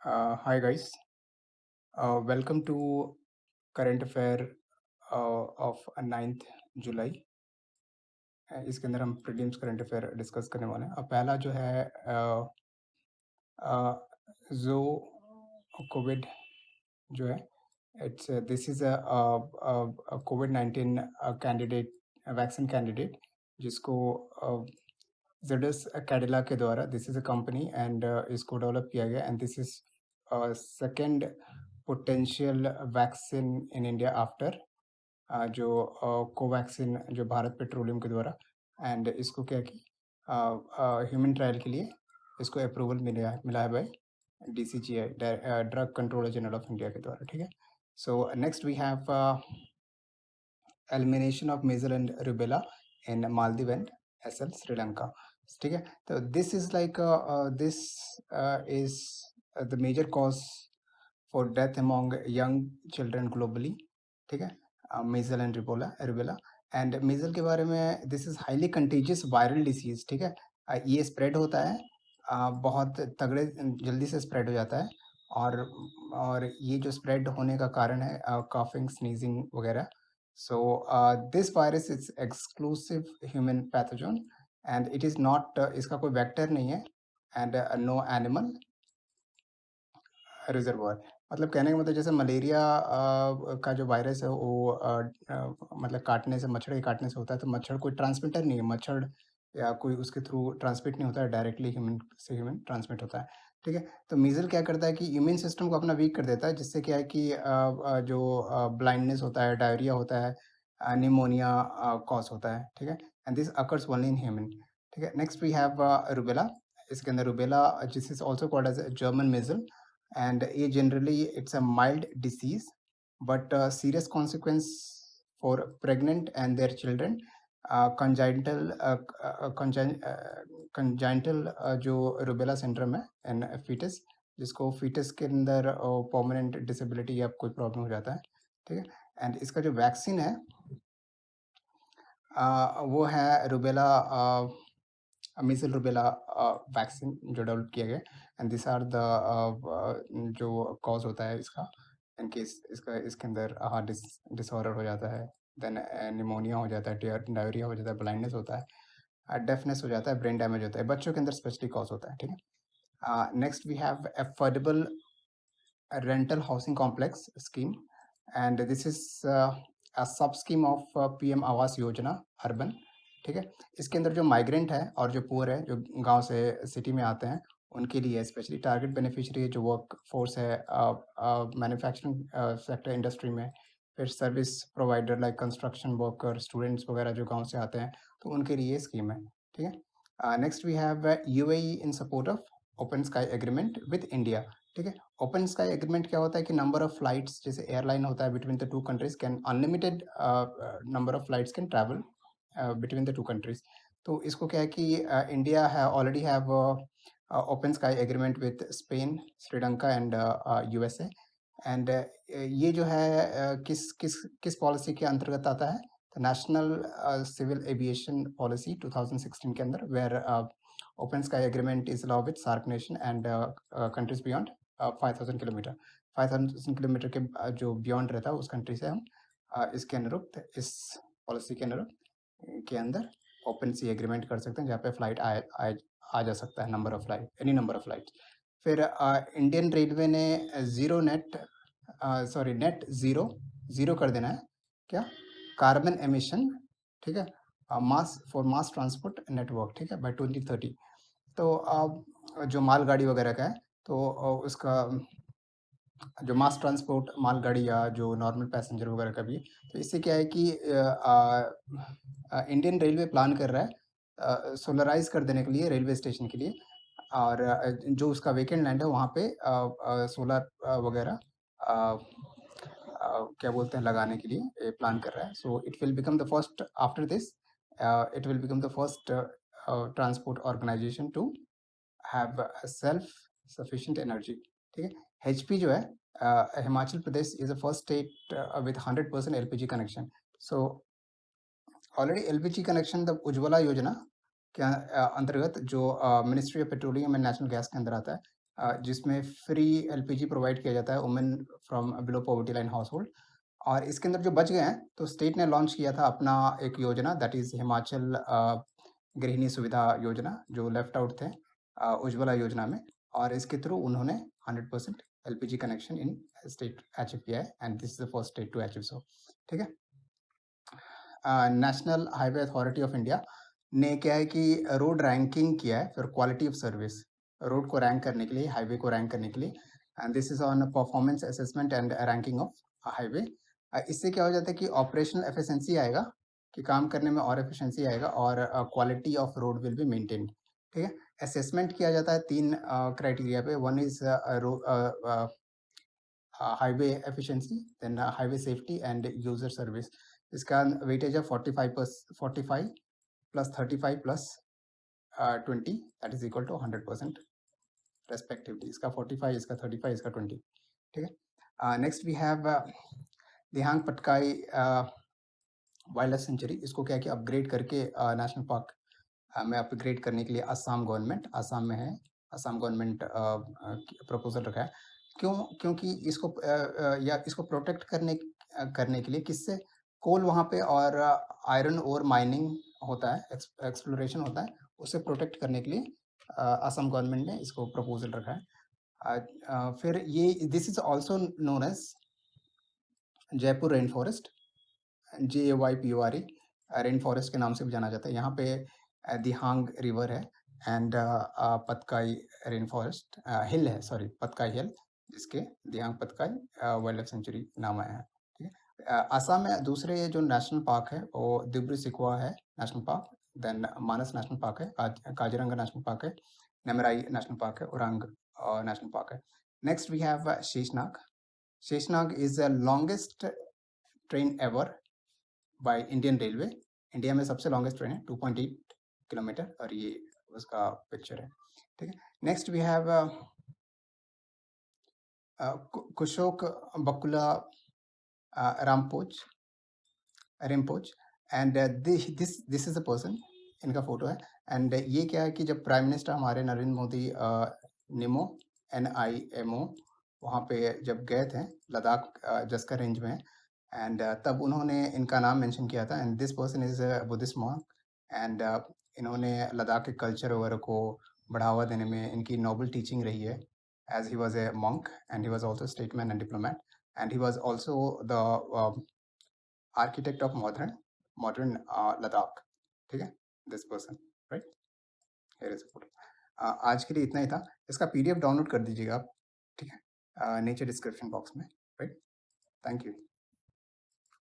Hi guys, welcome to current affair of 9th जुलाई। इसके अंदर हम प्रीलिम्स करंट अफेयर डिस्कस करने वाले हैं। अब पहला जो है जो कोविड जो है it's this is a covid candidate vaccine candidate जिसको जेडस कैडिला के द्वारा this is a company and इसको डेवलप किया गया and this is second potential vaccine in India after जो कोवैक्सीन जो भारत पेट्रोलियम के द्वारा एंड इसको क्या कि ह्यूमन ट्रायल के लिए इसको अप्रूवल मिला है by DCGI drug controller general of India के द्वारा। ठीक है, so next we have elimination of measles and rubella in Maldives and SL Sri Lanka. ठीक है, तो this is like this is the major cause for death among young children globally। ठीक है, measles and rubella and measles के बारे में this is highly contagious viral disease। ठीक है, ये स्प्रेड होता है बहुत तगड़े जल्दी से स्प्रेड हो जाता है और ये जो स्प्रेड होने का कारण है कॉफिंग स्नीजिंग वगैरह। So this virus is exclusive human pathogen and it is not इसका कोई वेक्टर नहीं है एंड नो एनिमल रिजर्वायर। मतलब कहने का मतलब जैसे मलेरिया का जो वायरस है वो मतलब काटने से मच्छर के काटने से होता है, तो मच्छर कोई ट्रांसमिटर नहीं है, मच्छर या कोई उसके थ्रू ट्रांसमिट नहीं होता है, डायरेक्टली ह्यूमन से ह्यूमन ट्रांसमिट होता है। ठीक है, तो मीजल क्या करता है कि इम्यून सिस्टम को अपना वीक कर देता है, जिससे क्या है कि जो ब्लाइंडनेस होता है, डायरिया होता है, निमोनिया कॉज होता है। ठीक है, and this occurs only in human. ठीक है, नेक्स्ट वी हैव रुबेला। इसके अंदर रुबेला जिस is also called as German measle and ये generally it's a mild disease but serious consequence for pregnant and their children। congenital जो rubella syndrome है and foetus, जिसको foetus के अंदर permanent disability या कोई प्रॉब्लम हो जाता है। ठीक है, एंड इसका जो वैक्सीन है वो है रुबेला मीजल रुबेला वैक्सीन जो डेवलप किया गया एंड दिस आर द जो कॉज होता है इसका इन केस इसका इसके अंदर हार्ट डिसऑर्डर हो जाता है, देन निमोनिया हो जाता है, डायरिया हो जाता है, ब्लाइंडनेस होता है, डेफनेस हो जाता है, ब्रेन डैमेज होता है, बच्चों के अंदर स्पेशली कॉज होता है। ठीक है, next we have affordable rental housing complex scheme and this is a sub scheme of PM Awas Yojana urban. ठीक है, इसके अंदर जो माइग्रेंट है और जो पुअर है, जो गांव से सिटी में आते हैं, उनके लिए स्पेशली टारगेट बेनिफिशियरी है जो वर्क फोर्स है मैन्युफैक्चरिंग सेक्टर इंडस्ट्री में, फिर service provider like construction worker, students वगैरह जो गांव से आते हैं, तो उनके लिए ये स्कीम है। ठीक है, next we have UAE in support of open sky agreement with India. ठीक है, ओपन स्काई एग्रीमेंट क्या होता है कि नंबर ऑफ फ्लाइट्स जैसे एयरलाइन होता है between the two countries can unlimited number of flights can travel between the two countries. तो इसको क्या है कि इंडिया है already have open sky agreement with Spain, Sri Lanka and USA and ये जो है किस किस किस पॉलिसी के अंतर्गत आता है, तो नेशनल सिविल एविएशन पॉलिसी 2016 के अंदर where open sky agreement is law with SAARC nation and countries beyond 5000 kilometre. 5000 kilometre के जो बियॉन्ड रहता है उस कंट्री से हम इसके अनुरूप इस पॉलिसी के अनुरूप के अंदर ओपन सी एग्रीमेंट कर सकते हैं, जहाँ पे फ्लाइट आ जा सकता है, number of flight, any number of flight. फिर इंडियन रेलवे ने zero net sorry net zero zero कर देना है क्या, कार्बन एमिशन। ठीक है, mass for mass transport network. ठीक है, बाय 2030। तो जो मालगाड़ी वगैरह का है, तो उसका जो मास ट्रांसपोर्ट मालगाड़ी या जो नॉर्मल पैसेंजर वगैरह का भी है, तो इससे क्या है कि इंडियन रेलवे प्लान कर रहा है सोलराइज कर देने के लिए रेलवे स्टेशन के लिए, और जो उसका वेकेंट लैंड है वहाँ पे सोलर वगैरह क्या बोलते हैं लगाने के लिए प्लान कर रहा है। So it will become the first after this, it will become the first transport organisation to have self sufficient energy. ठीक है, HP जो है Himachal Pradesh is the first state with 100% LPG connection. So already LPG connection the Ujjwala Yojana के अंतर्गत जो ministry of petroleum and national gas के अंदर आता है, जिसमें फ्री एलपीजी प्रोवाइड किया जाता है women from below poverty line house hold. और इसके अंदर जो बच गए हैं तो स्टेट ने लॉन्च किया था अपना एक योजना, दैट इज हिमाचल गृहिणी सुविधा योजना, जो लेफ्ट आउट थे उज्ज्वला योजना में। और इसके थ्रू उन्होंने 100% LPG connection in state achieve किया है, and this is the first state to achieve so. ठीक है। National highway authority of India ने क्या है कि रोड रैंकिंग किया है for quality of service, road को रैंक करने के लिए, हाईवे को रैंक करने के लिए, and this is on performance assessment and ranking of highway. इससे क्या हो जाता है कि ऑपरेशनल एफिशिएंसी आएगा, कि काम करने में और एफिशिएंसी आएगा, और quality of road will be maintained. ठीक है। असेसमेंट किया जाता है 3 क्राइटेरिया पे। One is highway efficiency, then highway safety and user service. इसका वेटेज है 45 plus 35 plus 20, that is equal to 100% respectively. इसका 45, इसका 35, इसका 20। ठीक है। Next we have Dihang Patkai wildlife sanctuary. इसको क्या कि अपग्रेड करके नेशनल पार्क में अपग्रेड करने के लिए असम गवर्नमेंट, असम में है, असम गवर्नमेंट प्रपोजल रखा है। क्योंकि इसको या इसको प्रोटेक्ट करने के लिए, किससे, कोल वहाँ पे और आयरन ओर माइनिंग होता है, एक्सप्लोरेशन होता है, उसे प्रोटेक्ट करने के लिए असम गवर्नमेंट ने इसको प्रपोजल रखा है। फिर ये this is also known as Jeypore rainforest, JAYPORE rainforest के नाम से भी जाना जाता है। यहाँ पे दिहांग रिवर है, and Patkai rainforest hill है, सॉरी पतकाई हिल, जिसके Dihang Patkai wildlife sanctuary नाम आया है। ठीक है। असम में दूसरे जो नेशनल पार्क है वो दिब्रू सिकवा है national park, then Manas national park है, काजीरंगा नेशनल पार्क है, नेमराई नेशनल पार्क है, ओरांग नेशनल पार्क है। Next we have Sheshnag. Sheshnag is the longest train ever by Indian railway. India में सबसे लॉन्गेस्ट ट्रेन है, 2.8 किलोमीटर, और ये उसका पिक्चर है। ठीक है। Next we have Kushok Bakula Rimpoche, and this is a person, इनका फोटो है। एंड ये क्या है कि जब प्राइम मिनिस्टर हमारे नरेंद्र मोदी निमो NIMO वहाँ पे जब गए थे लद्दाख जस्कर रेंज में, एंड तब उन्होंने इनका नाम मेंशन किया था, and this person is Buddhist monk, and इन्होंने लद्दाख के कल्चर वगैरह को बढ़ावा देने में इनकी नोबल टीचिंग रही है, as he was a monk and he was also statesman and diplomat, and he was also the architect of modern Ladakh. ठीक है, this person, right, here is a photo. आज के लिए इतना ही था। इसका PDF डाउनलोड कर दीजिएगा आप। ठीक है, नीचे डिस्क्रिप्शन बॉक्स में, राइट। Thank you.